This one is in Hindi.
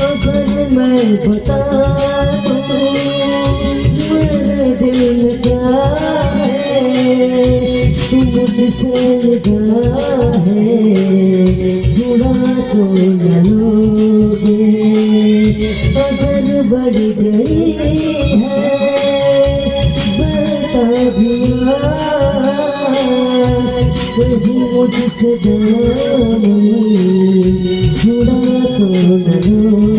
अगर मैं बता दूं मेरे दिल में क्या है, तू मुझसे निगाह है छुड़ा तो न लोगे। अगर बढ़ गई है बता दिया कहीं मुझसे जानी छुड़ा तो न लोगे।